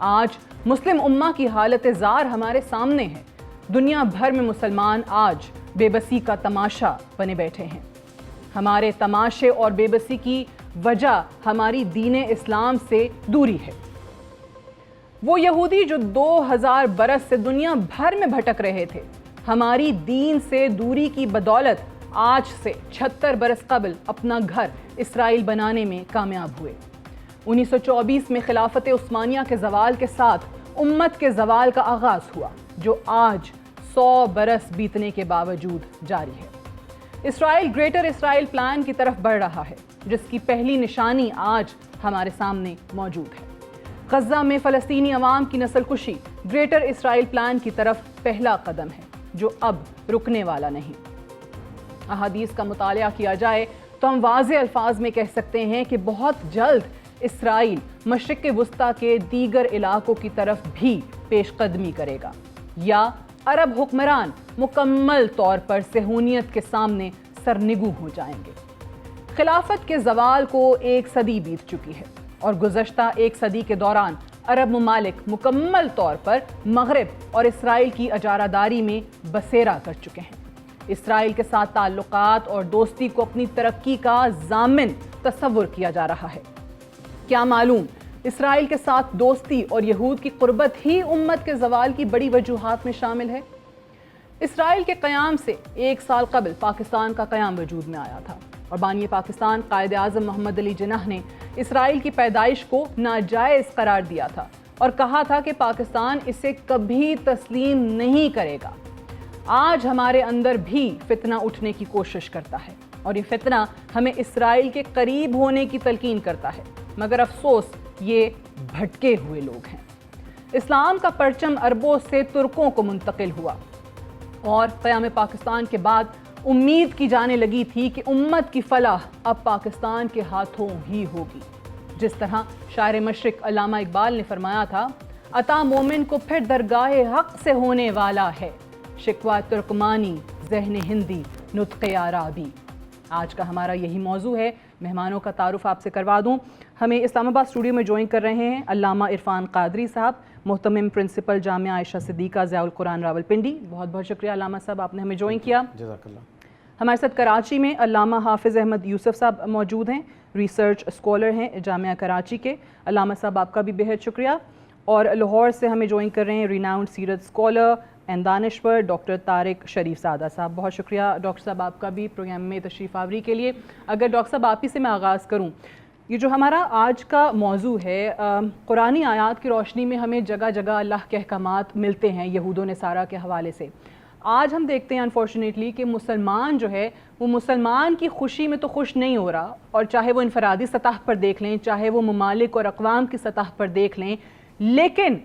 آج مسلم امہ کی حالت زار ہمارے سامنے ہے۔ دنیا بھر میں مسلمان آج بے بسی کا تماشا بنے بیٹھے ہیں۔ ہمارے تماشے اور بے بسی کی وجہ ہماری دین اسلام سے دوری ہے۔ وہ یہودی جو 2000 برس سے دنیا بھر میں بھٹک رہے تھے، ہماری دین سے دوری کی بدولت آج سے 76 برس قبل اپنا گھر اسرائیل بنانے میں کامیاب ہوئے۔ 1924 میں خلافت عثمانیہ کے زوال کے ساتھ امت کے زوال کا آغاز ہوا، جو آج 100 برس بیتنے کے باوجود جاری ہے۔ اسرائیل گریٹر اسرائیل پلان کی طرف بڑھ رہا ہے، جس کی پہلی نشانی آج ہمارے سامنے موجود ہے۔ غزہ میں فلسطینی عوام کی نسل کشی گریٹر اسرائیل پلان کی طرف پہلا قدم ہے، جو اب رکنے والا نہیں۔ احادیث کا مطالعہ کیا جائے تو ہم واضح الفاظ میں کہہ سکتے ہیں کہ بہت جلد اسرائیل مشرق وسطیٰ کے دیگر علاقوں کی طرف بھی پیش قدمی کرے گا، یا عرب حکمران مکمل طور پر صہیونیت کے سامنے سرنگوں ہو جائیں گے۔ خلافت کے زوال کو 1 صدی بیت چکی ہے، اور گزشتہ 1 صدی کے دوران عرب ممالک مکمل طور پر مغرب اور اسرائیل کی اجارہ داری میں بسیرا کر چکے ہیں۔ اسرائیل کے ساتھ تعلقات اور دوستی کو اپنی ترقی کا ضامن تصور کیا جا رہا ہے۔ کیا معلوم اسرائیل کے ساتھ دوستی اور یہود کی قربت ہی امت کے زوال کی بڑی وجوہات میں شامل ہے؟ اسرائیل کے قیام سے 1 سال قبل پاکستان کا قیام وجود میں آیا تھا، اور بانی پاکستان قائد اعظم محمد علی جناح نے اسرائیل کی پیدائش کو ناجائز قرار دیا تھا اور کہا تھا کہ پاکستان اسے کبھی تسلیم نہیں کرے گا۔ آج ہمارے اندر بھی فتنہ اٹھنے کی کوشش کرتا ہے، اور یہ فتنہ ہمیں اسرائیل کے قریب ہونے کی تلقین کرتا ہے، مگر افسوس یہ بھٹکے ہوئے لوگ ہیں۔ اسلام کا پرچم عربوں سے ترکوں کو منتقل ہوا، اور قیام پاکستان کے بعد امید کی جانے لگی تھی کہ امت کی فلاح اب پاکستان کے ہاتھوں ہی ہوگی۔ جس طرح شاعر مشرق علامہ اقبال نے فرمایا تھا، عطا مومن کو پھر درگاہ حق سے ہونے والا ہے، شکوہ ترکمانی ذہن ہندی نطق عربی۔ آج کا ہمارا یہی موضوع ہے۔ مہمانوں کا تعارف آپ سے کروا دوں۔ ہمیں اسلام آباد اسٹوڈیو میں جوائن کر رہے ہیں علامہ عرفان قادری صاحب، محتمم پرنسپل جامعہ عائشہ صدیقہ ضیاء القرآن راولپنڈی۔ بہت بہت شکریہ علامہ صاحب، آپ نے ہمیں جوائن کیا۔ جزاک اللہ۔ ہمارے ساتھ کراچی میں علامہ حافظ احمد یوسف صاحب موجود ہیں، ریسرچ اسکالر ہیں جامعہ کراچی کے۔ علامہ صاحب آپ کا بھی بہت شکریہ۔ اور لاہور سے ہمیں جوائن کر رہے ہیں ریناؤنڈ سیرت اسکالر اینڈ دانشور ڈاکٹر طارق شریف سعدہ صاحب۔ بہت شکریہ ڈاکٹر صاحب آپ کا بھی پروگرام میں تشریف آوری کے لیے۔ اگر ڈاکٹر صاحب آپ ہی سے میں آغاز کروں، یہ جو ہمارا آج کا موضوع ہے، قرآنی آیات کی روشنی میں ہمیں جگہ جگہ اللہ کے احکامات ملتے ہیں یہود و نصارہ کے حوالے سے۔ آج ہم دیکھتے ہیں انفارچونیٹلی کہ مسلمان جو ہے وہ مسلمان کی خوشی میں تو خوش نہیں ہو رہا، اور چاہے وہ انفرادی سطح پر دیکھ لیں، چاہے وہ ممالک اور اقوام کی سطح پر دیکھ لیں، لیکن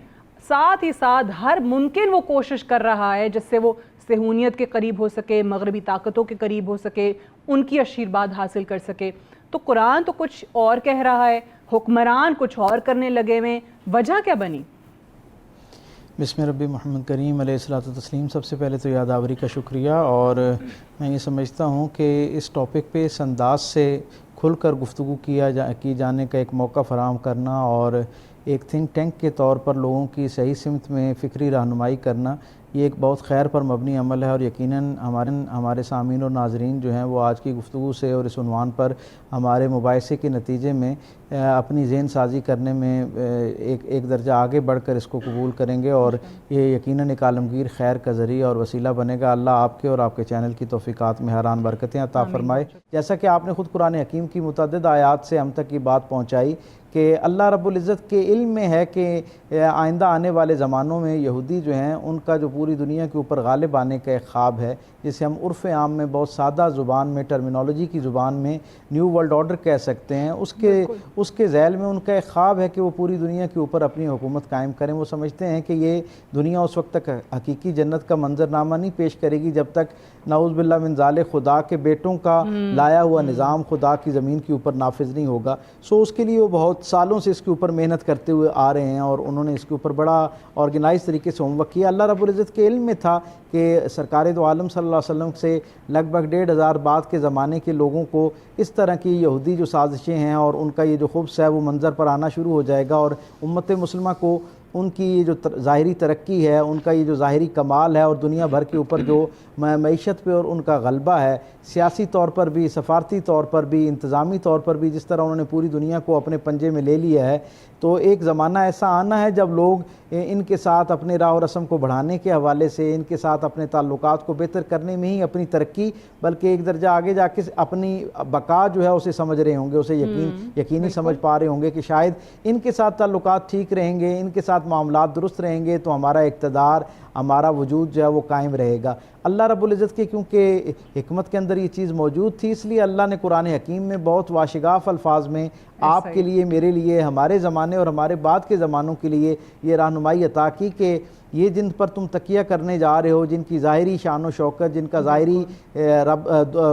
ساتھ ہی ساتھ ہر ممکن وہ کوشش کر رہا ہے جس سے وہ صہیونیت کے قریب ہو سکے، مغربی طاقتوں کے قریب ہو سکے، ان کی آشیرواد حاصل کر سکے۔ تو قرآن تو کچھ اور کہہ رہا ہے، حکمران کچھ اور کرنے لگے ہوئے، وجہ کیا بنی؟ بسم ربی محمد کریم علیہ الصلوۃ والتسلیم۔ سب سے پہلے تو یادآوری کا شکریہ، اور میں یہ سمجھتا ہوں کہ اس ٹاپک پہ اس انداز سے کھل کر گفتگو کی جانے کا ایک موقع فراہم کرنا، اور ایک تھنک ٹینک کے طور پر لوگوں کی صحیح سمت میں فکری رہنمائی کرنا، یہ ایک بہت خیر پر مبنی عمل ہے، اور یقیناً ہمارے سامعین اور ناظرین جو ہیں وہ آج کی گفتگو سے اور اس عنوان پر ہمارے مباحثے کے نتیجے میں اپنی ذہن سازی کرنے میں ایک درجہ آگے بڑھ کر اس کو قبول کریں گے، اور یہ یقیناً ایک عالمگیر خیر کا ذریعہ اور وسیلہ بنے گا۔ اللہ آپ کے اور آپ کے چینل کی توفیقات میں ہران برکتیں عطا فرمائے۔ جیسا کہ آپ نے خود قرآن حکیم کی متعدد آیات سے ہم تک یہ بات پہنچائی کہ اللہ رب العزت کے علم میں ہے کہ آئندہ آنے والے زمانوں میں یہودی جو ہیں ان کا جو پوری دنیا کے اوپر غالب آنے کا ایک خواب ہے، جسے ہم عرف عام میں بہت سادہ زبان میں، ٹرمینالوجی کی زبان میں نیو ورلڈ آرڈر کہہ سکتے ہیں، اس کے ذیل میں ان کا ایک خواب ہے کہ وہ پوری دنیا کے اوپر اپنی حکومت قائم کریں۔ وہ سمجھتے ہیں کہ یہ دنیا اس وقت تک حقیقی جنت کا منظرنامہ نہیں پیش کرے گی جب تک نعوذ باللہ من ذالک خدا کے بیٹوں کا لایا ہوا نظام خدا کی زمین کے اوپر نافذ نہیں ہوگا۔ سو اس کے لیے وہ بہت سالوں سے اس کے اوپر محنت کرتے ہوئے آ رہے ہیں، اور انہوں نے اس کے اوپر بڑا آرگنائز طریقے سے ہوم ورک کیا۔ اللہ رب العزت کے علم میں تھا کہ سرکار دو عالم صلی اللہ علیہ وسلم سے لگ بھگ 1500 بعد کے زمانے کے لوگوں کو اس طرح کی یہودی جو سازشیں ہیں اور ان کا یہ جو خبث ہے وہ منظر پر آنا شروع ہو جائے گا، اور امت مسلمہ کو ان کی یہ جو ظاہری ترقی ہے، ان کا یہ جو ظاہری کمال ہے اور دنیا بھر کے اوپر جو معیشت پہ اور ان کا غلبہ ہے، سیاسی طور پر بھی، سفارتی طور پر بھی، انتظامی طور پر بھی، جس طرح انہوں نے پوری دنیا کو اپنے پنجے میں لے لیا ہے، تو ایک زمانہ ایسا آنا ہے جب لوگ ان کے ساتھ اپنے راہ و رسم کو بڑھانے کے حوالے سے، ان کے ساتھ اپنے تعلقات کو بہتر کرنے میں ہی اپنی ترقی، بلکہ ایک درجہ آگے جا کے اپنی بقا جو ہے اسے سمجھ رہے ہوں گے، اسے یقینی سمجھ پا رہے ہوں گے کہ شاید ان کے ساتھ تعلقات ٹھیک رہیں گے، ان کے ساتھ معاملات درست رہیں گے تو ہمارا اقتدار، ہمارا وجود جو ہے وہ قائم رہے گا۔ اللہ رب العزت کے کیونکہ حکمت کے اندر یہ چیز موجود تھی، اس لیے اللہ نے قرآن حکیم میں بہت واشگاف الفاظ میں آپ کے لیے، میرے لیے، ہمارے زمانے اور ہمارے بعد کے زمانوں کے لیے یہ رہنمائی عطا کی کہ یہ جن پر تم تکیہ کرنے جا رہے ہو، جن کی ظاہری شان و شوکت، جن کا ظاہری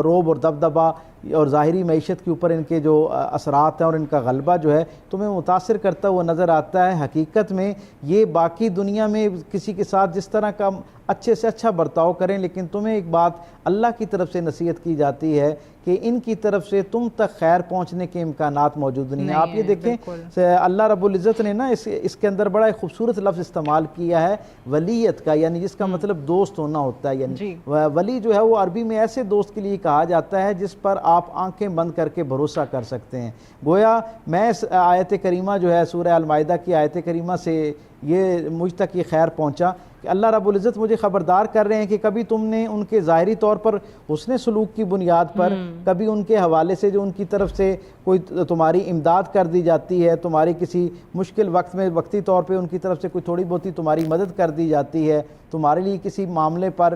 روب اور دبدبہ اور ظاہری معیشت کے اوپر ان کے جو اثرات ہیں اور ان کا غلبہ جو ہے تمہیں متاثر کرتا ہوا نظر آتا ہے، حقیقت میں یہ باقی دنیا میں کسی کے ساتھ جس طرح کا اچھے سے اچھا برتاؤ کریں، لیکن تمہیں ایک بات اللہ کی طرف سے نصیحت کی جاتی ہے کہ ان کی طرف سے تم تک خیر پہنچنے کے امکانات موجود نہیں ہیں۔ آپ یہ دیکھیں اللہ رب العزت نے نا اس کے اندر بڑا ایک خوبصورت لفظ استعمال کیا ہے ولیت کا، یعنی جس کا مطلب دوست ہونا ہوتا ہے، یعنی ولی جو ہے وہ عربی میں ایسے دوست کے لیے کہا جاتا ہے جس پر آپ آنکھیں بند کر کے بھروسہ کر سکتے ہیں۔ گویا میں اس آیت کریمہ جو ہے سورہ المائدہ کی آیت کریمہ سے یہ مجھ تک یہ خیر پہنچا کہ اللہ رب العزت مجھے خبردار کر رہے ہیں کہ کبھی تم نے ان کے ظاہری طور پر حسن سلوک کی بنیاد پر، کبھی ان کے حوالے سے جو ان کی طرف سے کوئی تمہاری امداد کر دی جاتی ہے، تمہاری کسی مشکل وقت میں وقتی طور پہ ان کی طرف سے کوئی تھوڑی بہت تمہاری مدد کر دی جاتی ہے، تمہارے لیے کسی معاملے پر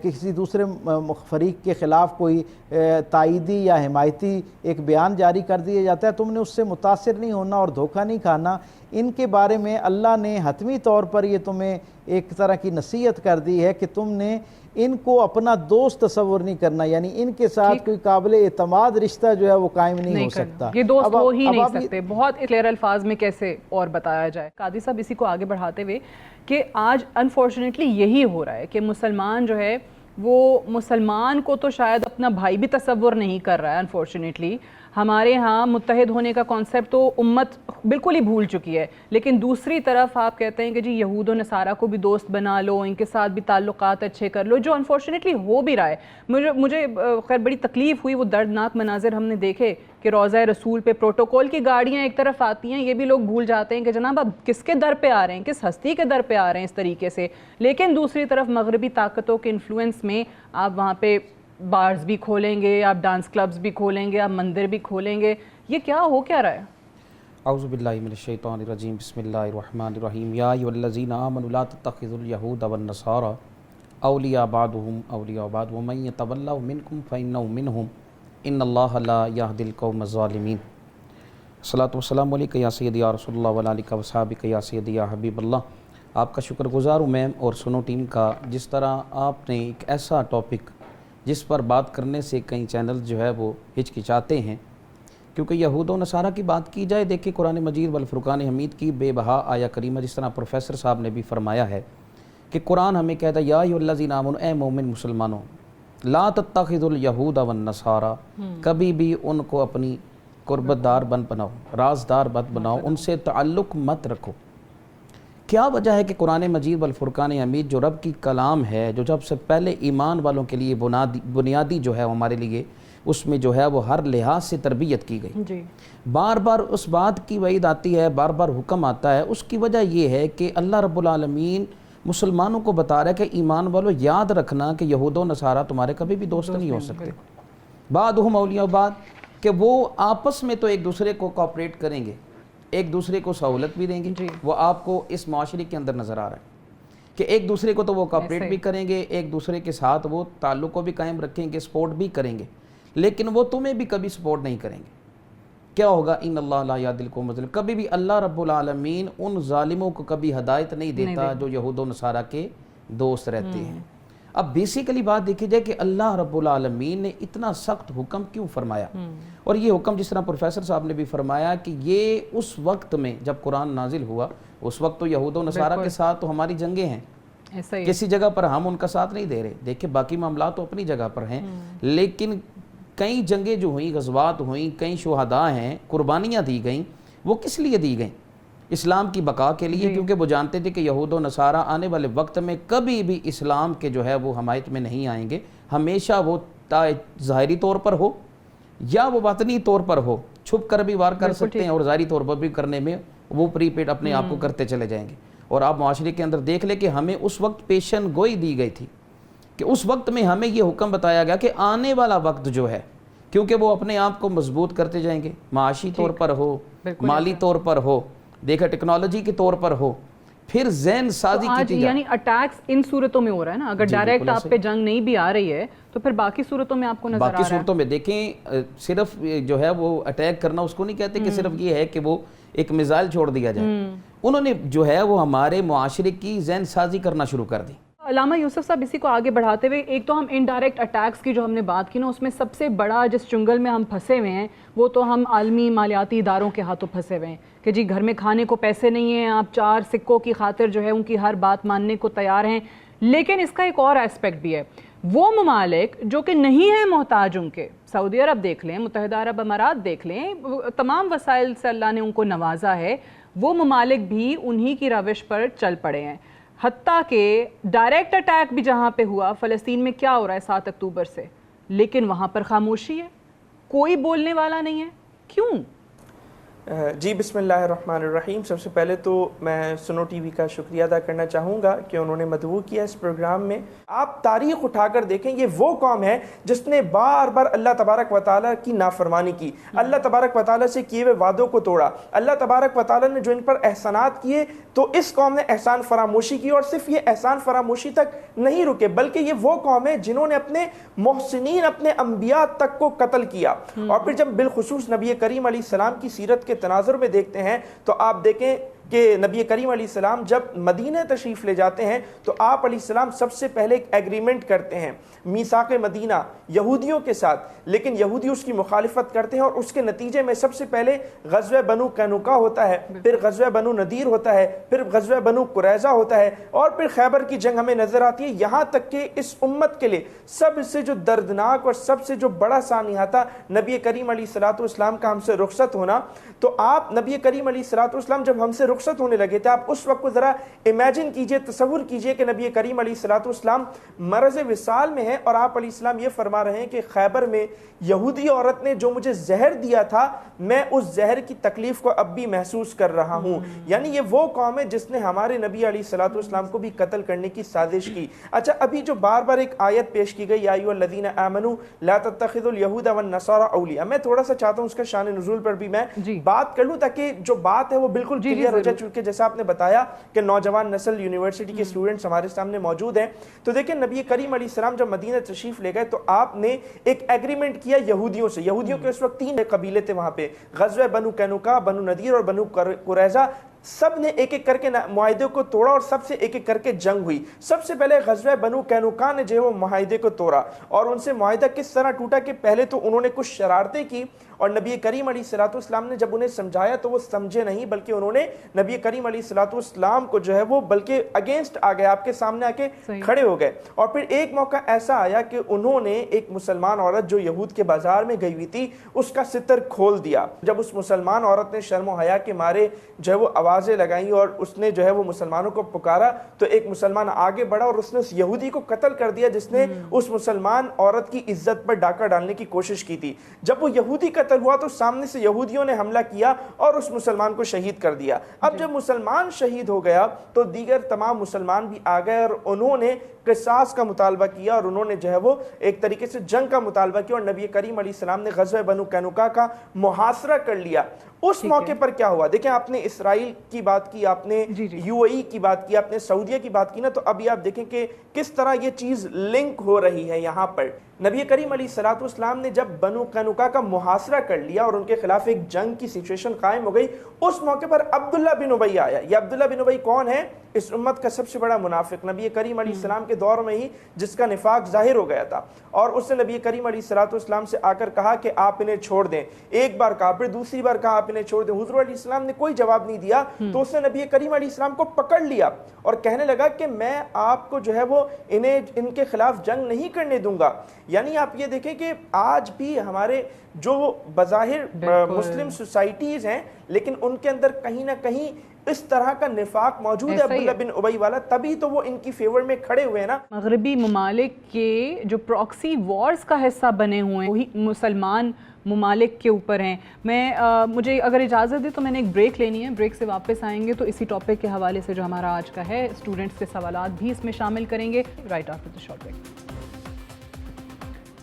کسی دوسرے فریق کے خلاف کوئی تائیدی یا حمایتی ایک بیان جاری کر دیا جاتا ہے، تم نے اس سے متاثر نہیں ہونا اور دھوکہ نہیں کھانا۔ ان کے بارے میں اللہ نے حتمی طور پر یہ تمہیں ایک طرح کی نصیحت کر دی ہے کہ تم نے ان کو اپنا دوست تصور نہیں کرنا، یعنی ان کے ساتھ کوئی قابل اعتماد رشتہ جو ہے وہ قائم نہیں ہو سکتا، یہ دوست ہو ہی نہیں سکتے۔ بہت کلیئر الفاظ میں کیسے اور بتایا جائے قاضی صاحب، اسی کو آگے بڑھاتے ہوئے کہ آج انفارچونیٹلی یہی ہو رہا ہے کہ مسلمان جو ہے وہ مسلمان کو تو شاید اپنا بھائی بھی تصور نہیں کر رہا ہے۔ انفارچونیٹلی ہمارے ہاں متحد ہونے کا کانسیپٹ تو امت بالکل ہی بھول چکی ہے، لیکن دوسری طرف آپ کہتے ہیں کہ جی یہود و نصارہ کو بھی دوست بنا لو، ان کے ساتھ بھی تعلقات اچھے کر لو، جو انفارچونیٹلی ہو بھی رہا ہے۔ مجھے خیر بڑی تکلیف ہوئی، وہ دردناک مناظر ہم نے دیکھے کہ روضہ رسول پہ پروٹوکول کی گاڑیاں ایک طرف آتی ہیں، یہ بھی لوگ بھول جاتے ہیں کہ جناب اب کس کے در پہ آ رہے ہیں، کس ہستی کے در پہ آ رہے ہیں اس طریقے سے، لیکن دوسری طرف مغربی طاقتوں کے انفلوئنس میں آپ وہاں پہ بارز بھی کھولیں گے، آپ ڈانس کلبز بھی کھولیں گے، آپ مندر بھی کھولیں گے، یہ کیا ہو کیا رہا ہے؟ اعوذ باللہ من الشیطان الرجیم، بسم اللہ الرحمن الرحیم، یا ایھا الذین آمنوا لا تتخذوا اليہود والنصارى اولیاء بعضهم اولیاء بعض ومن یتولوا منکم فانہ منہم ان اللہ لا یہدی القوم الظالمین۔ الصلاۃ والسلام علیکہ یا سیدی یا رسول اللہ وعلی آلہ وصحبہ یا سیدی یا حبیب اللہ۔ آپ کا شکر گزار ہوں میم اور سنو ٹیم کا، جس طرح آپ نے ایک ایسا ٹاپک جس پر بات کرنے سے کئی چینل جو ہے وہ ہچکچاتے ہیں، کیونکہ یہود و نصارہ کی بات کی جائے، دیکھیں قرآن مجید والفرقان حمید کی بے بہا آیا کریمہ، جس طرح پروفیسر صاحب نے بھی فرمایا ہے کہ قرآن ہمیں کہتا ہے یا ایھا الذین آمنوا، اے مومن مسلمانوں، لا تتخذوا الیہود والنصارى، کبھی بھی ان کو اپنی قربت دار بن بناؤ، رازدار مت بناؤ، ان سے تعلق مت رکھو۔ کیا وجہ ہے کہ قرآن مجید والفرقان حمید جو رب کی کلام ہے، جو سب سے پہلے ایمان والوں کے لیے بنیادی جو ہے ہمارے لیے، اس میں جو ہے وہ ہر لحاظ سے تربیت کی گئی، بار بار اس بات کی وعید آتی ہے، بار بار حکم آتا ہے، اس کی وجہ یہ ہے کہ اللہ رب العالمین مسلمانوں کو بتا رہا ہے کہ ایمان والوں یاد رکھنا کہ یہود و نصارہ تمہارے کبھی بھی دوست نہیں ہو سکتے، بعضهم اولیاء بعض، کہ وہ آپس میں تو ایک دوسرے کو کوآپریٹ کریں گے، ایک دوسرے کو سہولت بھی دیں گے، وہ آپ کو اس معاشرے کے اندر نظر آ رہا ہے کہ ایک دوسرے کو تو وہ کوآپریٹ بھی کریں گے، ایک دوسرے کے ساتھ وہ تعلق کو بھی قائم رکھیں گے، سپورٹ بھی کریں گے، لیکن وہ تمہیں بھی کبھی سپورٹ نہیں کریں گے۔ کیا ہوگا؟ ان اللہ لا یہدی القوم الظالمین، کبھی بھی اللہ رب العالمین ان ظالموں کو کبھی ہدایت نہیں دیتا جو یہود و نصارہ کے دوست رہتے ہیں۔ اب بیسیکلی بات دیکھی جائے کہ اللہ رب العالمین نے اتنا سخت حکم کیوں فرمایا، اور یہ حکم جس طرح پروفیسر صاحب نے بھی فرمایا کہ یہ اس وقت میں جب قرآن نازل ہوا، اس وقت تو یہود و نصارہ کے ساتھ تو ہماری جنگیں ہیں، کسی جگہ پر ہم ان کا ساتھ نہیں دے رہے، دیکھیں باقی معاملات تو اپنی جگہ پر ہیں، لیکن کئی جنگیں جو ہوئیں، غزوات ہوئیں، کئی شہداء ہیں، قربانیاں دی گئیں، وہ کس لیے دی گئیں؟ اسلام کی بقا کے لیے، کیونکہ وہ جانتے تھے کہ یہود و نصارہ آنے والے وقت میں کبھی بھی اسلام کے جو ہے وہ حمایت میں نہیں آئیں گے، ہمیشہ وہ ظاہری طور پر ہو یا وہ باطنی طور پر ہو، چھپ کر بھی وار کر سکتے ہیں اور ظاہری طور پر بھی کرنے میں وہ پری پیڈ اپنے آپ کو کرتے چلے جائیں گے۔ اور آپ معاشرے کے اندر دیکھ لیں کہ ہمیں اس وقت پیشن گوئی دی گئی تھی کہ اس وقت میں ہمیں یہ حکم بتایا گیا کہ آنے والا وقت جو ہے، کیونکہ وہ اپنے آپ کو مضبوط کرتے جائیں گے، معاشی طور پر ہو، مالی طور پر ہو، دیکھا ٹیکنالوجی کے طور پر ہو، پھر ذہن سازی کی تھی، یعنی اٹیکس ان صورتوں میں ہو رہا ہے نا، اگر ڈائریکٹ آپ پہ جنگ نہیں بھی آ رہی ہے تو پھر باقی صورتوں میں آپ کو نظر آ رہا ہے۔ باقی صورتوں میں دیکھیں، صرف جو ہے وہ اٹیک کرنا اس کو نہیں کہتے کہ صرف یہ ہے کہ وہ ایک میزائل چھوڑ دیا جائے، انہوں نے جو ہے وہ ہمارے معاشرے کی ذہن سازی کرنا شروع کر دی۔ علامہ یوسف صاحب، اسی کو آگے بڑھاتے ہوئے، ایک تو ہم انڈائریکٹ اٹیکس کی جو ہم نے بات کی نا، اس میں سب سے بڑا جس چنگل میں ہم پھنسے ہوئے ہیں وہ تو ہم عالمی مالیاتی اداروں کے ہاتھوں پھنسے ہوئے ہیں کہ جی گھر میں کھانے کو پیسے نہیں ہیں، آپ 4 سکوں کی خاطر جو ہے ان کی ہر بات ماننے کو تیار ہیں۔ لیکن اس کا ایک اور ایسپیکٹ بھی ہے، وہ ممالک جو کہ نہیں ہیں محتاج ان کے، سعودی عرب دیکھ لیں، متحدہ عرب امارات دیکھ لیں، تمام وسائل سے اللہ نے ان کو نوازا ہے، وہ ممالک بھی انہی کی روش پر چل پڑے ہیں۔ حتیٰ کہ ڈائریکٹ اٹیک بھی جہاں پہ ہوا، فلسطین میں کیا ہو رہا ہے 7 اکتوبر سے، لیکن وہاں پر خاموشی ہے، کوئی بولنے والا نہیں ہے، کیوں؟ جی بسم اللہ الرحمن الرحیم۔ سب سے پہلے تو میں سنو ٹی وی کا شکریہ ادا کرنا چاہوں گا کہ انہوں نے مدعو کیا اس پروگرام میں۔ آپ تاریخ اٹھا کر دیکھیں، یہ وہ قوم ہے جس نے بار بار اللہ تبارک و تعالیٰ کی نافرمانی کی، اللہ تبارک و تعالیٰ سے کیے ہوئے وعدوں کو توڑا، اللہ تبارک و تعالیٰ نے جو ان پر احسانات کیے تو اس قوم نے احسان فراموشی کی، اور صرف یہ احسان فراموشی تک نہیں رکے بلکہ یہ وہ قوم ہے جنہوں نے اپنے محسنین، اپنے انبیاء تک کو قتل کیا۔ اور پھر جب بالخصوص نبی کریم علیہ السلام کی سیرت کے تناظر میں دیکھتے ہیں تو آپ دیکھیں کہ نبی کریم علیہ السلام جب مدینہ تشریف لے جاتے ہیں تو آپ علیہ السلام سب سے پہلے ایک ایگریمنٹ کرتے ہیں میثاق مدینہ یہودیوں کے ساتھ، لیکن یہودی اس کی مخالفت کرتے ہیں اور اس کے نتیجے میں سب سے پہلے غزوہ بنو قینقاع ہوتا ہے، پھر غزوہ بنو نذیر ہوتا ہے، پھر غزوہ بنو قریظہ ہوتا ہے، اور پھر خیبر کی جنگ ہمیں نظر آتی ہے۔ یہاں تک کہ اس امت کے لیے سب سے جو دردناک اور سب سے جو بڑا سانحہ تھا نبی کریم علیہ السلام کا ہم سے رخصت ہونا، تو آپ نبی کریم علیہ السلام جب ہم سے رخصت ہونے لگے تھے، آپ اس وقت کو ذرا امیجن کیجئے، تصور کیجئے کہ نبی کریم علیہ السلام مرض وصال میں ہیں اور آپ علیہ السلام یہ فرما رہے ہیں کہ خیبر میں یہودی عورت نے جو مجھے زہر دیا تھا، میں اس زہر کی تکلیف کو اب بھی محسوس کر رہا ہوں۔ یعنی یہ وہ قوم ہے جس نے ہمارے نبی علیہ السلام کو بھی قتل کرنے کی سازش کی۔ اچھا، ابھی جو بار بار ایک آیت پیش کی گئی، یا ایھا الذین آمنوا لا تتخذوا اليہود والنصارى اولیاء، میں تھوڑا سا چاہتا ہوں اس کا شان نزول پر بھی میں بات کر لوں تاکہ جو بات ہے وہ بالکل کلیئر ہو جائے، چونکہ جیسا آپ نے بتایا کہ نوجوان نسل یونیورسٹی کے اسٹوڈنٹس ہمارے سامنے موجود ہیں۔ تو دیکھیں نبی کریم علیہ السلام جب مدینہ تشریف لے گئے تو آپ نے ایک ایگریمنٹ کیا یہودیوں سے۔ یہودیوں کے اس وقت 3 قبیلے تھے وہاں پہ، غزوہ بنو قینقاع، بنو نذیر اور بنو قریظہ۔ سب نے ایک ایک کر کے معاہدے کو توڑا اور سب سے ایک ایک کر کے جنگ ہوئی۔ سب سے پہلے غزوہ بنو قینقاع نے جو ہے وہ معاہدے کو توڑا، اور ان سے معاہدہ کس طرح ٹوٹا کہ پہلے تو انہوں نے کچھ شرارتیں کی، اور نبی کریم علیہ السلام نے جب انہیں سمجھایا تو وہ سمجھے نہیں، بلکہ انہوں نے نبی کریم علیہ السلام کو جو ہے وہ بلکہ اگینسٹ آ گئے، آپ کے سامنے آ کے کھڑے ہو گئے۔ اور پھر ایک موقع ایسا آیا کہ انہوں نے ایک مسلمان عورت جو یہود کے بازار میں گئی ہوئی تھی اس کا ستر کھول دیا۔ جب اس مسلمان عورت نے شرم و حیا کے مارے جو ہے وہ آوازیں لگائیں اور اس نے جو ہے وہ مسلمانوں کو پکارا، تو ایک مسلمان آگے بڑھا اور اس نے اس یہودی کو قتل کر دیا جس نے اس مسلمان عورت کی عزت پر ڈاکہ ڈالنے کی کوشش کی تھی۔ جب وہ یہودی قتل ہوا تو سامنے سے یہودیوں نے حملہ کیا اور اس مسلمان کو شہید کر دیا۔ اب جب مسلمان شہید ہو گیا تو دیگر تمام مسلمان بھی آ گئے اور انہوں نے قصاص کا مطالبہ کیا، اور انہوں نے جو ہے وہ ایک طریقے سے جنگ کا مطالبہ کیا، اور نبی کریم علیہ السلام نے غزوہ بنو قینقاع کا محاصرہ کر لیا۔ اس موقع پر کیا ہوا؟ دیکھیں، آپ نے اسرائیل کی بات کی، آپ نے یو اے ای کی بات کی، آپ نے سعودیہ کی بات کی نا، تو ابھی آپ دیکھیں کہ کس طرح یہ چیز لنک ہو رہی ہے یہاں پر۔ نبی کریم علیہ السلام نے جب بنو قینقاع کا محاصرہ کر لیا اور ان کے خلاف ایک جنگ کی سچویشن قائم ہو گئی، اس موقع پر عبداللہ بن ابی آیا۔ یہ عبداللہ بن ابی کون ہے؟ اس امت کا سب سے بڑا منافق، نبی کریم علیہ السلام کے دور میں ہی جس کا نفاق ظاہر ہو گیا تھا، اور اس نے نبی کریم علیہ السلام سے آ کر کہا کہ آپ انہیں چھوڑ دیں۔ ایک بار کہا، پھر دوسری بار کہا آپ انہیں چھوڑ دیں۔ حضور علیہ السلام نے کوئی جواب نہیں دیا، تو اس نے نبی کریم علیہ السلام کو پکڑ لیا اور کہنے لگا کہ میں آپ کو جو ہے وہ ان کے خلاف جنگ نہیں کرنے دوں گا۔ یعنی آپ یہ دیکھیں کہ آج بھی ہمارے جو بظاہر مسلم سوسائٹیز ہیں، لیکن ان کے اندر کہیں نہ کہیں اس طرح کا نفاق موجود ہے عبداللہ بن ابی والا, تبھی تو وہ ان کی فیور میں کھڑے ہوئے نا. مغربی ممالک کے جو پراکسی وارز کا حصہ بنے ہوئے ہیں وہی مسلمان ممالک کے اوپر ہیں. مجھے اگر اجازت دے تو میں نے ایک بریک لینی ہے, بریک سے واپس آئیں گے تو اسی ٹاپک کے حوالے سے جو ہمارا آج کا ہے اسٹوڈنٹس کے سوالات بھی اس میں شامل کریں گے right after the short break.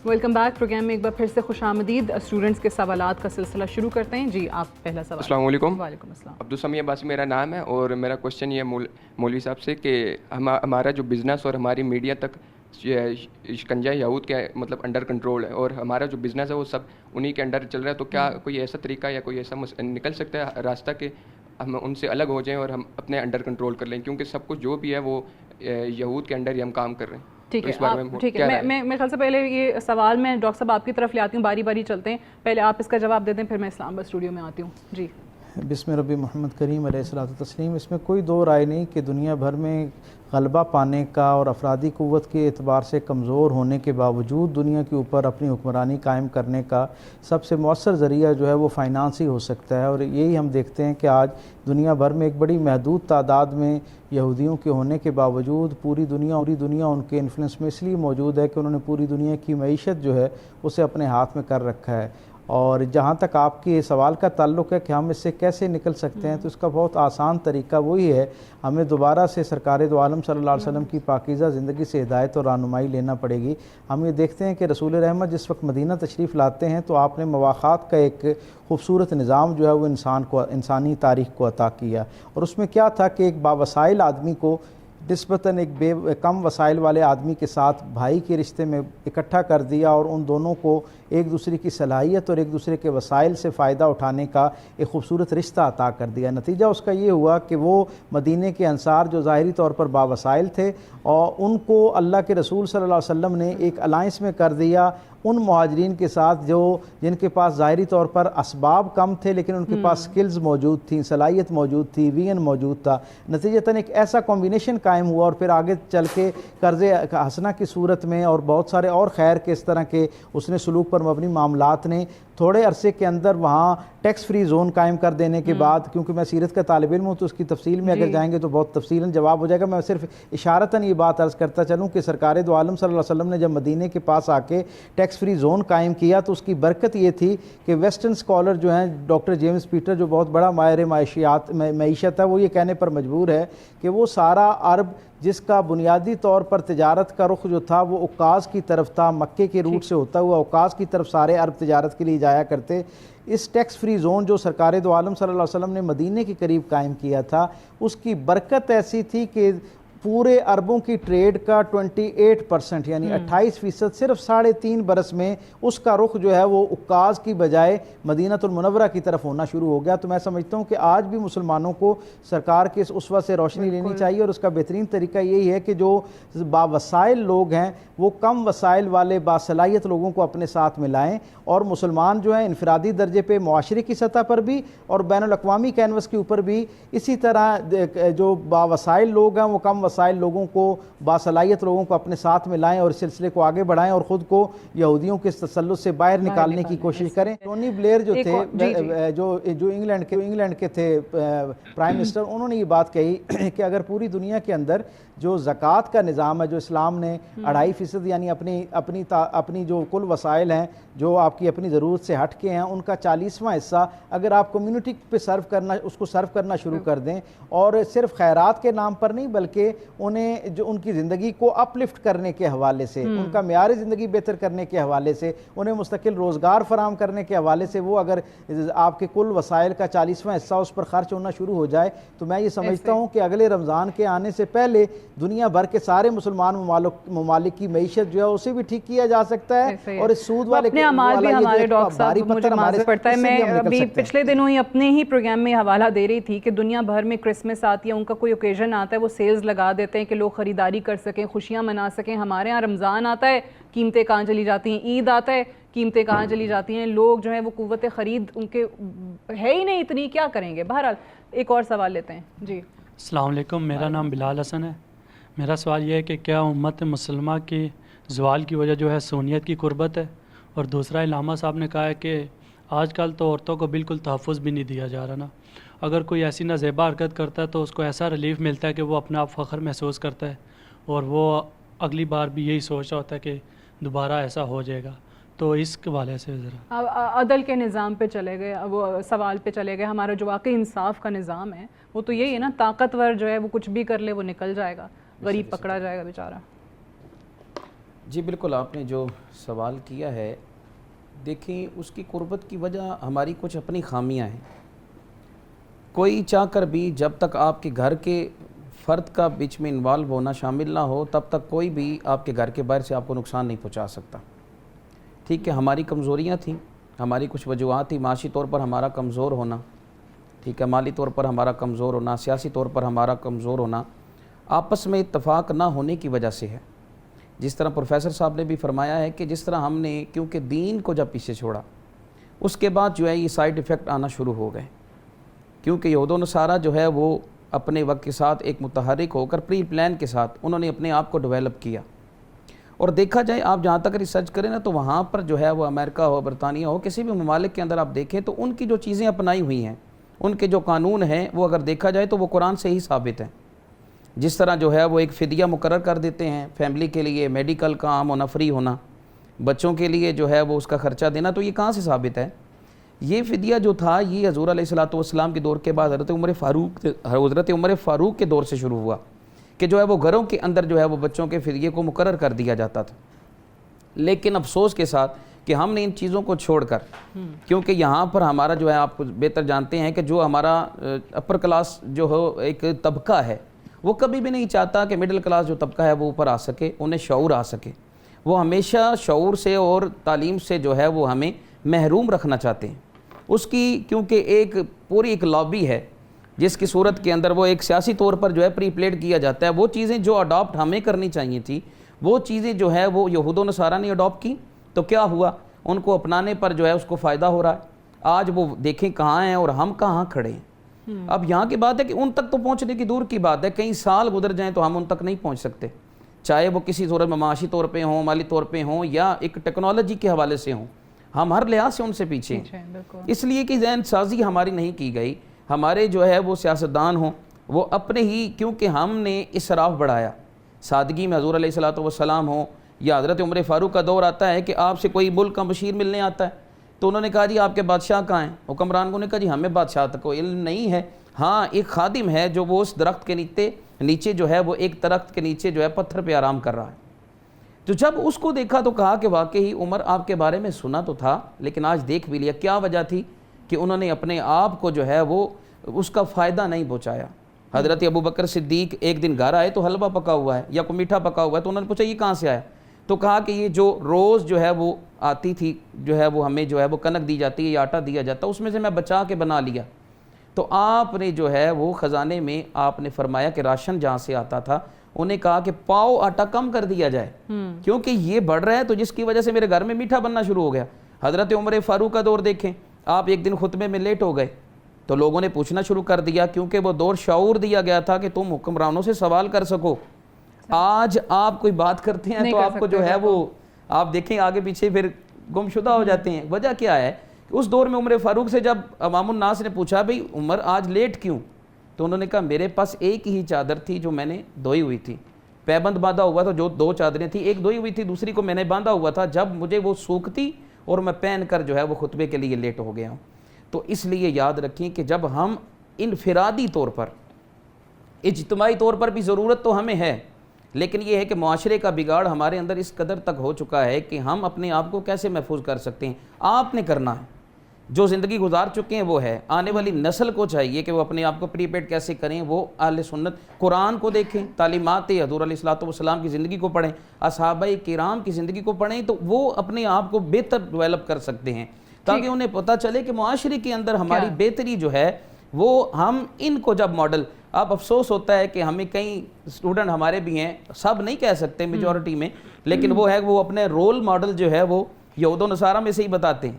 Welcome back. Program میں ایک بار پھر سے خوش آمدید. اسٹوڈنٹس کے سوالات کا سلسلہ شروع کرتے ہیں. جی آپ پہلا سوال. السلام علیکم. وعلیکم السلام. عبدالسمیع عباسی میرا نام ہے, اور میرا کوشچن یہ مولوی صاحب سے کہ ہمارا جو بزنس اور ہماری میڈیا تک شکنجہ یہود کے مطلب انڈر کنٹرول ہے, اور ہمارا جو بزنس ہے وہ سب انہی کے انڈر چل رہا ہے, تو کیا کوئی ایسا طریقہ یا کوئی ایسا نکل سکتا ہے راستہ کہ ہم ان سے الگ ہو جائیں اور ہم اپنے انڈر کنٹرول کر لیں, کیونکہ سب کچھ جو بھی ہے وہ یہود کے انڈر ہی ہم کام کر رہے ہیں. ٹھیک ہے, میں خیال سے پہلے یہ سوال میں ڈاکٹر صاحب آپ کی طرف لے آتی ہوں, باری باری چلتے ہیں, پہلے آپ اس کا جواب دے دیں پھر میں اسلام آباد اسٹوڈیو میں آتی ہوں. جی بسم ربی محمد کریم علیہ الصلوۃ والتسلیم. اس میں کوئی دو رائے نہیں کہ دنیا بھر میں غلبہ پانے کا اور افرادی قوت کے اعتبار سے کمزور ہونے کے باوجود دنیا کے اوپر اپنی حکمرانی قائم کرنے کا سب سے مؤثر ذریعہ جو ہے وہ فائنانس ہی ہو سکتا ہے, اور یہی ہم دیکھتے ہیں کہ آج دنیا بھر میں ایک بڑی محدود تعداد میں یہودیوں کے ہونے کے باوجود پوری دنیا ان کے انفلوئنس میں اس لیے موجود ہے کہ انہوں نے پوری دنیا کی معیشت جو ہے اسے اپنے ہاتھ میں کر رکھا ہے. اور جہاں تک آپ کے سوال کا تعلق ہے کہ ہم اس سے کیسے نکل سکتے ہیں, تو اس کا بہت آسان طریقہ وہی ہے, ہمیں دوبارہ سے سرکار دو عالم صلی اللہ علیہ وسلم کی پاکیزہ زندگی سے ہدایت اور رہنمائی لینا پڑے گی. ہم یہ دیکھتے ہیں کہ رسول رحمت جس وقت مدینہ تشریف لاتے ہیں تو آپ نے مواخات کا ایک خوبصورت نظام جو ہے وہ انسانی تاریخ کو عطا کیا, اور اس میں کیا تھا کہ ایک باوسائل آدمی کو نسبتاً ایک کم وسائل والے آدمی کے ساتھ بھائی کے رشتے میں اکٹھا کر دیا, اور ان دونوں کو ایک دوسرے کی صلاحیت اور ایک دوسرے کے وسائل سے فائدہ اٹھانے کا ایک خوبصورت رشتہ عطا کر دیا. نتیجہ اس کا یہ ہوا کہ وہ مدینے کے انصار جو ظاہری طور پر باوسائل تھے, اور ان کو اللہ کے رسول صلی اللہ علیہ وسلم نے ایک الائنس میں کر دیا ان مہاجرین کے ساتھ جن کے پاس ظاہری طور پر اسباب کم تھے لیکن ان کے پاس سکلز موجود تھیں, صلاحیت موجود تھی, وین موجود تھا. نتیجتاً ایک ایسا کمبینیشن قائم ہوا, اور پھر آگے چل کے قرض حسنہ کی صورت میں اور بہت سارے اور خیر کے اس طرح کے اس نے سلوک پر مبنی معاملات نے تھوڑے عرصے کے اندر وہاں ٹیکس فری زون قائم کر دینے کے بعد, کیونکہ میں سیرت کا طالب علم ہوں تو اس کی تفصیل میں اگر جائیں گے تو بہت تفصیلاً جواب ہو جائے گا, میں صرف اشارتاً یہ بات عرض کرتا چلوں کہ سرکار دو عالم صلی اللہ علیہ وسلم نے جب مدینے کے پاس آ کے ٹیکس فری زون قائم کیا تو اس کی برکت یہ تھی کہ ویسٹرن اسکالر جو ہیں ڈاکٹر جیمز پیٹر جو بہت بڑا ماہر معیشت ہے, وہ یہ کہنے پر مجبور ہے کہ وہ سارا عرب جس کا بنیادی طور پر تجارت کا رخ جو تھا وہ عکاظ کی طرف تھا, مکے کے روٹ سے ہوتا ہوا عکاظ کی طرف سارے عرب تجارت کے لیے جایا کرتے. اس ٹیکس فری زون جو سرکار دو عالم صلی اللہ علیہ وسلم نے مدینے کے قریب قائم کیا تھا, اس کی برکت ایسی تھی کہ پورے عربوں کی ٹریڈ کا 28% یعنی 28% صرف 3.5 برس میں اس کا رخ جو ہے وہ عکاظ کی بجائے مدینہ المنورہ کی طرف ہونا شروع ہو گیا. تو میں سمجھتا ہوں کہ آج بھی مسلمانوں کو سرکار کے اس اسوہ سے روشنی لینی چاہیے, اور اس کا بہترین طریقہ یہی ہے کہ جو باوسائل لوگ ہیں وہ کم وسائل والے باصلاحیت لوگوں کو اپنے ساتھ ملائیں, اور مسلمان جو ہیں انفرادی درجے پہ معاشرے کی سطح پر بھی اور بین الاقوامی کینوس کے اوپر بھی اسی طرح جو باوسائل لوگ ہیں وہ کم وسائل لوگوں کو باصلاحیت لوگوں کو اپنے ساتھ میں لائیں اور اس سلسلے کو آگے بڑھائیں اور خود کو یہودیوں کے تسلط سے باہر نکالنے کی کوشش کریں. ٹونی بلیئر جو تھے جو انگلینڈ کے تھے پرائم منسٹر, انہوں نے یہ بات کہی کہ اگر پوری دنیا کے اندر جو زکوٰۃ کا نظام ہے جو اسلام نے 2.5% یعنی اپنی جو کل وسائل ہیں جو آپ کی اپنی ضرورت سے ہٹ کے ہیں ان کا 40واں حصہ اگر آپ کمیونٹی پہ اس کو سرو کرنا شروع کر دیں, اور صرف خیرات کے نام پر نہیں بلکہ انہیں جو ان کی زندگی کو اپ لفٹ کرنے کے حوالے سے, ان کا معیار زندگی بہتر کرنے کے حوالے سے, انہیں مستقل روزگار فراہم کرنے کے حوالے سے, وہ اگر آپ کے کل وسائل کا 40واں حصہ اس پر خرچ ہونا شروع ہو جائے تو میں یہ سمجھتا ہوں کہ اگلے رمضان کے آنے سے پہلے دنیا بھر کے سارے مسلمان ممالک کی معیشت جو ہے اسے بھی ٹھیک کیا جا سکتا ہے, اور اس سود والے اپنے اعمال بھی ہمارے ڈاکٹر صاحب مجھے معذرت پڑتا ہے, میں ابھی پچھلے دنوں ہی اپنے ہی پروگرام میں حوالہ دے رہی تھی کہ دنیا بھر میں کرسمس آتی ہے, ان کا کوئی اوکیزن آتا ہے, وہ سیلز لگا دیتے ہیں کہ لوگ خریداری کر سکیں, خوشیاں منا سکیں. ہمارے ہاں رمضان آتا ہے, قیمتیں کہاں چلی جاتی ہیں, عید آتا ہے, قیمتیں کہاں چلی جاتی ہیں, لوگ جو ہیں وہ قوت خرید ان کے ہے ہی نہیں اتنی, کیا کریں گے. بہرحال ایک اور سوال لیتے ہیں. جی السلام علیکم, میرا نام بلال حسن ہے. میرا سوال یہ ہے کہ کیا امت مسلمہ کی زوال کی وجہ جو ہے سنیت کی قربت ہے, اور دوسرا علامہ صاحب نے کہا ہے کہ آج کل تو عورتوں کو بالکل تحفظ بھی نہیں دیا جا رہا نا. اگر کوئی ایسی نازیبا حرکت کرتا ہے تو اس کو ایسا ریلیف ملتا ہے کہ وہ اپنا آپ فخر محسوس کرتا ہے اور وہ اگلی بار بھی یہی سوچ رہا ہوتا ہے کہ دوبارہ ایسا ہو جائے گا. تو اس حوالے سے ذرا عدل کے نظام پہ چلے گئے, وہ سوال پہ چلے گئے. ہمارا جو واقعی انصاف کا نظام ہے وہ تو یہی ہے نا, طاقتور جو ہے وہ کچھ بھی کر لے وہ نکل جائے گا, غریب پکڑا جائے گا بیچارہ. جی بالکل, آپ نے جو سوال کیا ہے, دیکھیں اس کی قربت کی وجہ ہماری کچھ اپنی خامیاں ہیں. کوئی چاہ کر بھی جب تک آپ کے گھر کے فرد کا بیچ میں انوالو ہونا شامل نہ ہو تب تک کوئی بھی آپ کے گھر کے باہر سے آپ کو نقصان نہیں پہنچا سکتا. ٹھیک ہے, ہماری کمزوریاں تھیں, ہماری کچھ وجوہات تھیں, معاشی طور پر ہمارا کمزور ہونا, ٹھیک ہے, مالی طور پر ہمارا کمزور ہونا, سیاسی طور پر ہمارا کمزور ہونا, آپس میں اتفاق نہ ہونے کی وجہ سے ہے. جس طرح پروفیسر صاحب نے بھی فرمایا ہے کہ جس طرح ہم نے کیونکہ دین کو جب پیچھے چھوڑا اس کے بعد جو ہے یہ سائیڈ ایفیکٹ آنا شروع ہو گئے, کیونکہ یہود و نصارہ جو ہے وہ اپنے وقت کے ساتھ ایک متحرک ہو کر پری پلان کے ساتھ انہوں نے اپنے آپ کو ڈیولپ کیا. اور دیکھا جائے آپ جہاں تک ریسرچ کریں نا تو وہاں پر جو ہے وہ امریکہ ہو, برطانیہ ہو, کسی بھی ممالک کے اندر آپ دیکھیں تو ان کی جو چیزیں اپنائی ہوئی ہیں, ان کے جو قانون ہیں وہ اگر دیکھا جائے تو وہ قرآن سے ہی ثابت ہیں. جس طرح جو ہے وہ ایک فدیہ مقرر کر دیتے ہیں فیملی کے لیے, میڈیکل کا عام ہونا, فری ہونا, بچوں کے لیے جو ہے وہ اس کا خرچہ دینا, تو یہ کہاں سے ثابت ہے؟ یہ فدیہ جو تھا یہ حضور علیہ السلام کے دور کے بعد حضرت عمر فاروق کے دور سے شروع ہوا کہ جو ہے وہ گھروں کے اندر جو ہے وہ بچوں کے فدیے کو مقرر کر دیا جاتا تھا. لیکن افسوس کے ساتھ کہ ہم نے ان چیزوں کو چھوڑ کر, کیونکہ یہاں پر ہمارا جو ہے آپ بہتر جانتے ہیں کہ جو ہمارا اپر کلاس جو ہو ایک طبقہ ہے وہ کبھی بھی نہیں چاہتا کہ مڈل کلاس جو طبقہ ہے وہ اوپر آ سکے, انہیں شعور آ سکے. وہ ہمیشہ شعور سے اور تعلیم سے جو ہے وہ ہمیں محروم رکھنا چاہتے ہیں. اس کی کیونکہ ایک پوری ایک لابی ہے جس کی صورت کے اندر وہ ایک سیاسی طور پر جو ہے پری پلیڈ کیا جاتا ہے. وہ چیزیں جو اڈاپٹ ہمیں کرنی چاہیے تھی وہ چیزیں جو ہے وہ یہود و نصارہ نے اڈاپٹ کی, تو کیا ہوا, ان کو اپنانے پر جو ہے اس کو فائدہ ہو رہا ہے. آج وہ دیکھیں کہاں ہیں اور ہم کہاں کھڑے ہیں. اب یہاں کی بات ہے کہ ان تک تو پہنچنے کی دور کی بات ہے, کئی سال گزر جائیں تو ہم ان تک نہیں پہنچ سکتے, چاہے وہ کسی صورت میں معاشی طور پہ ہوں, مالی طور پہ ہوں, یا ایک ٹیکنالوجی کے حوالے سے ہوں. ہم ہر لحاظ سے ان سے پیچھے ہیں, اس لیے کہ ذہن سازی ہماری نہیں کی گئی. ہمارے جو ہے وہ سیاستدان ہوں وہ اپنے ہی, کیونکہ ہم نے اسراف بڑھایا. سادگی میں حضور علیہ السلام ہوں یا حضرت عمر فاروق کا دور آتا ہے کہ آپ سے کوئی ملک کا بشیر ملنے آتا ہے تو انہوں نے کہا جی آپ کے بادشاہ کہاں ہیں, حکمران کو نے کہا جی ہمیں بادشاہ تک کو علم نہیں ہے. ہاں ایک خادم ہے جو وہ اس درخت کے نیچے جو ہے وہ ایک درخت کے نیچے جو ہے پتھر پہ آرام کر رہا ہے. تو جب اس کو دیکھا تو کہا کہ واقعی عمر آپ کے بارے میں سنا تو تھا لیکن آج دیکھ بھی لیا. کیا وجہ تھی کہ انہوں نے اپنے آپ کو جو ہے وہ اس کا فائدہ نہیں پہنچایا. حضرت ابو بکر صدیق ایک دن گھر آئے تو حلوہ پکا ہوا ہے یا کوئی میٹھا پکا ہوا ہے, تو انہوں نے پوچھا یہ کہاں سے آیا, تو کہا کہ یہ جو روز جو ہے وہ آتی تھی جو ہے وہ ہمیں جو ہے وہ کنک دی جاتی ہے یا آٹا دیا جاتا ہے, اس میں سے میں بچا کے بنا لیا. تو آپ نے جو ہے وہ خزانے میں آپ نے فرمایا کہ راشن جہاں سے آتا تھا انہیں کہا کہ پاؤ آٹا کم کر دیا جائے کیونکہ یہ بڑھ رہا ہے, تو جس کی وجہ سے میرے گھر میں میٹھا بننا شروع ہو گیا. حضرت عمر فاروق کا دور دیکھیں, آپ ایک دن خطبے میں لیٹ ہو گئے تو لوگوں نے پوچھنا شروع کر دیا, کیونکہ وہ دور شعور دیا گیا تھا کہ تم حکمرانوں سے سوال کر سکو. آج آپ کوئی بات کرتے ہیں تو آپ کو جو ہے وہ آپ دیکھیں آگے پیچھے پھر گم شدہ ہو جاتے ہیں. وجہ کیا ہے کہ اس دور میں عمر فاروق سے جب عوام الناس نے پوچھا بھئی عمر آج لیٹ کیوں, تو انہوں نے کہا میرے پاس ایک ہی چادر تھی جو میں نے دھوئی ہوئی تھی, پیبند باندھا ہوا تھا, جو دو چادریں تھیں, ایک دھوئی ہوئی تھی دوسری کو میں نے باندھا ہوا تھا, جب مجھے وہ سوکھتی اور میں پہن کر جو ہے وہ خطبے کے لیے لیٹ ہو گیا ہوں. تو اس لیے یاد رکھیں کہ جب ہم انفرادی طور پر, اجتماعی طور پر بھی ضرورت تو ہمیں ہے, لیکن یہ ہے کہ معاشرے کا بگاڑ ہمارے اندر اس قدر تک ہو چکا ہے کہ ہم اپنے آپ کو کیسے محفوظ کر سکتے ہیں. آپ نے کرنا ہے, جو زندگی گزار چکے ہیں وہ ہے, آنے والی نسل کو چاہیے کہ وہ اپنے آپ کو پریپیئرڈ کیسے کریں. وہ اہل سنت قرآن کو دیکھیں, تعلیمات حضور علیہ السلام کی زندگی کو پڑھیں, اصحابہ کرام کی زندگی کو پڑھیں, تو وہ اپنے آپ کو بہتر ڈیولپ کر سکتے ہیں تاکہ انہیں پتہ چلے کہ معاشرے کے اندر ہماری بہتری جو ہے وہ ہم ان کو جب ماڈل. اب افسوس ہوتا ہے کہ ہمیں کئی اسٹوڈنٹ ہمارے بھی ہیں, سب نہیں کہہ سکتے میجورٹی میں, لیکن وہ ہے وہ اپنے رول ماڈل جو ہے وہ یہود و نصارہ میں سے ہی بتاتے ہیں.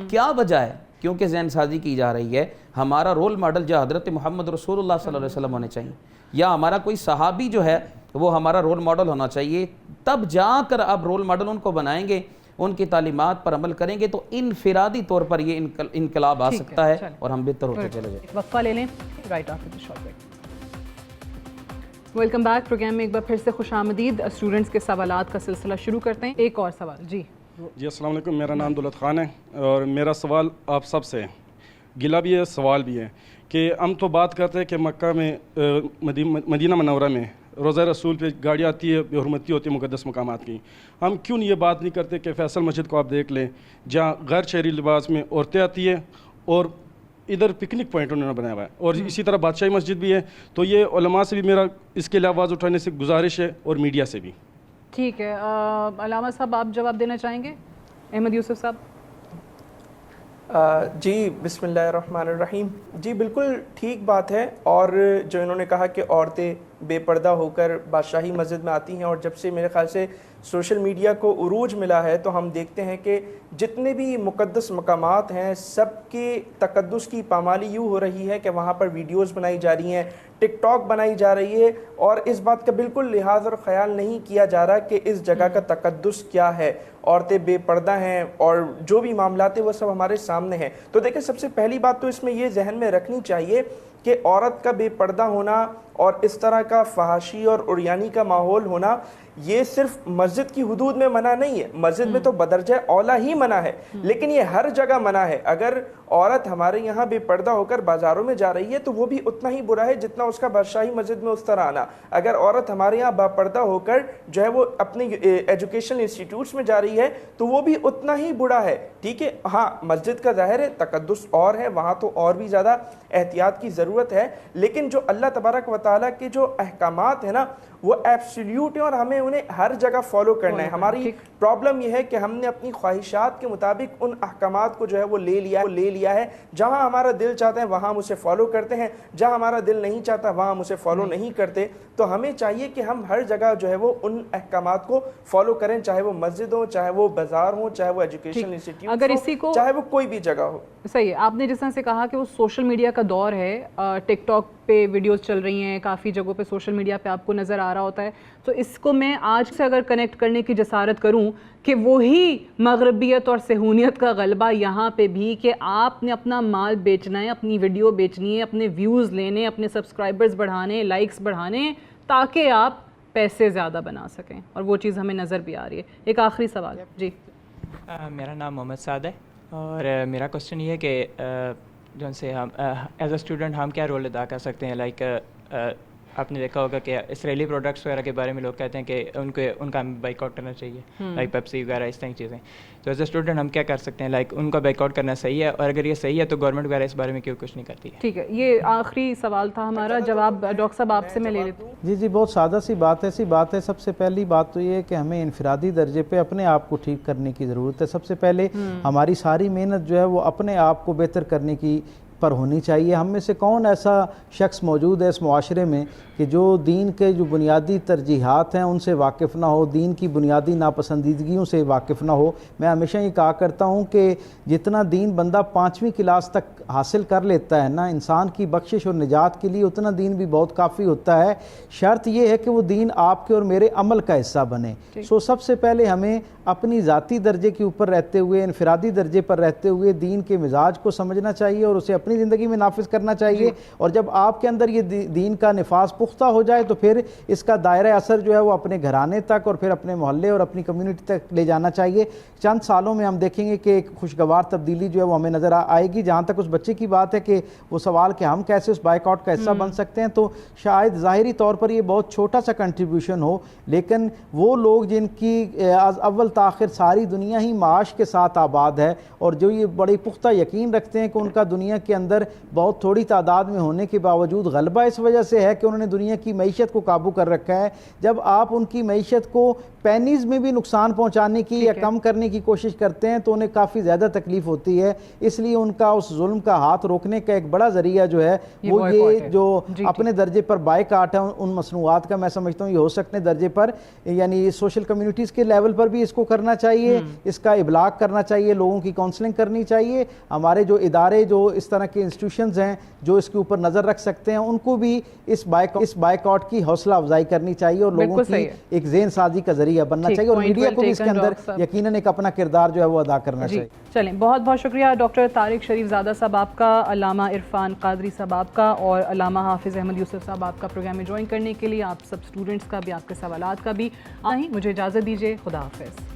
کیا وجہ ہے؟ کیونکہ ذہن سازی کی جا رہی ہے. ہمارا رول ماڈل جو حضرت محمد رسول اللہ صلی اللہ علیہ وسلم ہونے چاہیے, یا ہمارا کوئی صحابی جو ہے وہ ہمارا رول ماڈل ہونا چاہیے, تب جا کر آپ رول ماڈل ان کو بنائیں گے. ان کی تعلیمات پر عمل کریں گے تو انفرادی طور پر یہ انقلاب آ سکتا ہے اور ہم بہتر ہوتے چلے جائیں. وقفہ لے لیں right after the short break. Welcome back. Program میں ایک بار پھر سے خوش آمدید. اسٹوڈنٹس کے سوالات کا سلسلہ شروع کرتے ہیں. ایک اور سوال. جی السلام علیکم. میرا نام دولت خان ہے اور میرا سوال آپ سب سے ہے, گلہ بھی ہے سوال بھی ہے کہ ہم تو بات کرتے ہیں کہ مکہ میں مدینہ منورہ میں روضہ رسول پہ گاڑی آتی ہے, بے حرمتی ہوتی ہے مقدس مقامات کی. ہم کیوں یہ بات نہیں کرتے کہ فیصل مسجد کو آپ دیکھ لیں جہاں غیر شہری لباس میں عورتیں آتی ہیں اور ادھر پکنک پوائنٹ انہوں نے بنایا ہوا ہے, اور اسی طرح بادشاہی مسجد بھی ہے. تو یہ علماء سے بھی میرا اس کے لیے آواز اٹھانے سے گزارش ہے اور میڈیا سے بھی. ٹھیک ہے. علامہ صاحب آپ جواب دینا چاہیں گے؟ احمد یوسف صاحب. جی بسم اللہ الرحمن الرحیم. جی بالکل ٹھیک بات ہے. اور جو انہوں نے کہا کہ عورتیں بے پردہ ہو کر بادشاہی مسجد میں آتی ہیں, اور جب سے میرے خیال سے سوشل میڈیا کو عروج ملا ہے تو ہم دیکھتے ہیں کہ جتنے بھی مقدس مقامات ہیں سب کے تقدس کی پامالی یوں ہو رہی ہے کہ وہاں پر ویڈیوز بنائی جا رہی ہیں, ٹک ٹاک بنائی جا رہی ہے, اور اس بات کا بالکل لحاظ اور خیال نہیں کیا جا رہا کہ اس جگہ کا تقدس کیا ہے. عورتیں بے پردہ ہیں اور جو بھی معاملات ہیں وہ سب ہمارے سامنے ہیں. تو دیکھیں سب سے پہلی بات تو اس میں یہ ذہن میں رکھنی چاہیے کہ عورت کا بے پردہ ہونا اور اس طرح کا فحاشی اور عریانی کا ماحول ہونا یہ صرف مسجد کی حدود میں منع نہیں ہے. مسجد میں تو بدرجہ اولا ہی منع ہے, لیکن یہ ہر جگہ منع ہے. اگر عورت ہمارے یہاں بے پردہ ہو کر بازاروں میں جا رہی ہے تو وہ بھی اتنا ہی برا ہے جتنا اس کا بادشاہی مسجد میں اس طرح آنا. اگر عورت ہمارے یہاں با پردہ ہو کر جو ہے وہ اپنے ایجوکیشنل انسٹیٹیوٹس میں جا رہی ہے تو وہ بھی اتنا ہی برا ہے. ٹھیک ہے, ہاں مسجد کا ظاہر ہے تقدس اور ہے, وہاں تو اور بھی زیادہ احتیاط کی ضرورت ہے, لیکن جو اللہ تبارک و تعالیٰ کے جو احکامات ہیں نا وہ ایبسلیوٹ ہیں اور ہمیں انہیں ہر جگہ فالو کرنا ہے. ہماری پرابلم یہ ہے کہ ہم نے اپنی خواہشات کے مطابق ان احکامات کو جو ہے وہ لے لیا ہے. جہاں ہمارا دل چاہتا ہے وہاں ہم اسے فالو کرتے ہیں, جہاں ہمارا دل نہیں چاہتا وہاں ہم اسے فالو نہیں کرتے. تو ہمیں چاہیے کہ ہم ہر جگہ جو ہے وہ ان احکامات کو فالو کریں, چاہے وہ مسجد ہو, چاہے وہ بازار ہو, چاہے وہ ایجوکیشن انسٹیٹیوٹ ہو, چاہے وہ کوئی بھی جگہ ہو. صحیح ہے. آپ نے جس طرح سے کہا کہ وہ سوشل میڈیا کا دور ہے, ٹک ٹاک پہ ویڈیوز چل رہی ہیں, کافی جگہوں پہ سوشل میڈیا پہ آپ کو نظر آ رہا ہوتا ہے. تو اس کو میں آج سے اگر کنیکٹ کرنے کی جسارت کروں کہ وہی مغربیت اور صہیونیت کا غلبہ یہاں پہ بھی کہ آپ نے اپنا مال بیچنا ہے, اپنی ویڈیو بیچنی ہے, اپنے ویوز لینے, اپنے سبسکرائبرز بڑھانے, لائکس بڑھانے تاکہ آپ پیسے زیادہ بنا سکیں, اور وہ چیز ہمیں نظر بھی آ رہی ہے. ایک آخری سوال. جی میرا نام محمد سعد ہے اور میرا کوسچن یہ ہے کہ جو سے ہم ایز اے اسٹوڈنٹ ہم کیا رول ادا کر سکتے ہیں. لائک آپ نے دیکھا ہوگا کہ اسرائیلی پروڈکٹس وغیرہ کے بارے میں لوگ کہتے ہیں کہ ان کا ہمیں بائک آؤٹ کرنا چاہیے, لائک پیپسی وغیرہ اس طرح کی چیزیں. تو ایز اے اسٹوڈنٹ ہم کیا کر سکتے ہیں, لائک ان کا بائک آؤٹ کرنا صحیح ہے, اور اگر یہ صحیح ہے تو گورنمنٹ وغیرہ اس بارے میں کیوں کچھ نہیں کرتی ہے. ٹھیک ہے, یہ آخری سوال تھا ہمارا. جواب ڈاکٹر صاحب آپ سے میں لے لیتا ہوں. جی بہت سادہ سی بات ہے. سب سے پہلی بات تو یہ ہے کہ ہمیں انفرادی درجے پہ اپنے آپ کو ٹھیک کرنے کی ضرورت ہے. سب سے پہلے ہماری ساری محنت جو ہے وہ اپنے آپ کو بہتر کرنے کی پر ہونی چاہیے. ہم میں سے کون ایسا شخص موجود ہے اس معاشرے میں کہ جو دین کے جو بنیادی ترجیحات ہیں ان سے واقف نہ ہو, دین کی بنیادی ناپسندیدگیوں سے واقف نہ ہو. میں ہمیشہ یہ کہا کرتا ہوں کہ جتنا دین بندہ 5ویں کلاس تک حاصل کر لیتا ہے نا انسان کی بخشش اور نجات کے لیے, اتنا دین بھی بہت کافی ہوتا ہے. شرط یہ ہے کہ وہ دین آپ کے اور میرے عمل کا حصہ بنے. سب سے پہلے ہمیں اپنی ذاتی درجے کے اوپر رہتے ہوئے, انفرادی درجے پر رہتے ہوئے دین کے مزاج کو سمجھنا چاہیے اور اسے اپنی زندگی میں نافذ کرنا چاہیے. اور جب آپ کے اندر یہ دین کا نفاذ پختہ ہو جائے تو پھر اس کا دائرہ اثر جو ہے وہ اپنے گھرانے تک اور پھر اپنے محلے اور اپنی کمیونٹی تک لے جانا چاہیے. چند سالوں میں ہم دیکھیں گے کہ ایک خوشگوار تبدیلی جو ہے وہ ہمیں نظر آئے گی. جہاں تک اس بچے کی بات ہے کہ وہ سوال کہ ہم کیسے اس بائک آؤٹ کا حصہ بن سکتے ہیں, تو شاید ظاہری طور پر یہ بہت چھوٹا سا کنٹریبیوشن ہو, لیکن وہ لوگ جن کی اول تاخر ساری دنیا ہی معاش کے ساتھ آباد ہے اور جو یہ بڑی پختہ یقین رکھتے ہیں کہ ان کا دنیا کے اندر بہت تھوڑی تعداد میں ہونے کے باوجود غلبہ اس وجہ سے ہے کہ انہوں نے دنیا کی معیشت کو قابو کر رکھا ہے. جب آپ ان کی معیشت کو پینیز میں بھی نقصان پہنچانے کی یا کم کرنے کی کوشش کرتے ہیں تو انہیں کافی زیادہ تکلیف ہوتی ہے. اس لیے ان کا اس ظلم کا ہاتھ روکنے کا ایک بڑا ذریعہ جو ہے وہ یہ جو اپنے درجے پر بائک آؤٹ ہے ان مصنوعات کا, میں سمجھتا ہوں یہ ہو سکتے درجے پر, یعنی سوشل کمیونٹیز کے لیول پر بھی اس کو کرنا چاہیے, اس کا ابلاغ کرنا چاہیے, لوگوں کی کاؤنسلنگ کرنی چاہیے. ہمارے جو ادارے جو اس طرح کے انسٹیٹیوشنز ہیں جو اس کے اوپر نظر رکھ سکتے ہیں، ان کو بھی اس بائیکاٹ کی حوصلہ افزائی کرنی چاہیے اور لوگوں کی ایک ذہن سازی کا ذریعہ بننا چاہیے، اور میڈیا کو بھی اس کے اندر یقیناً ایک اپنا کردار جو ہے وہ ادا کرنا چاہیے۔ چلیں، بہت بہت شکریہ ڈاکٹر طارق شریف زادہ صاحب آپ کا، علامہ عرفان قادری صاحب آپ کا، اور علامہ حافظ احمد یوسف صاحب آپ کا پروگرام میں جوائن کرنے کے لیے، آپ سب اسٹوڈنٹس کا بھی، آپ کے سوالات کا بھی۔ مجھے اجازت دیجیے، خدا حافظ۔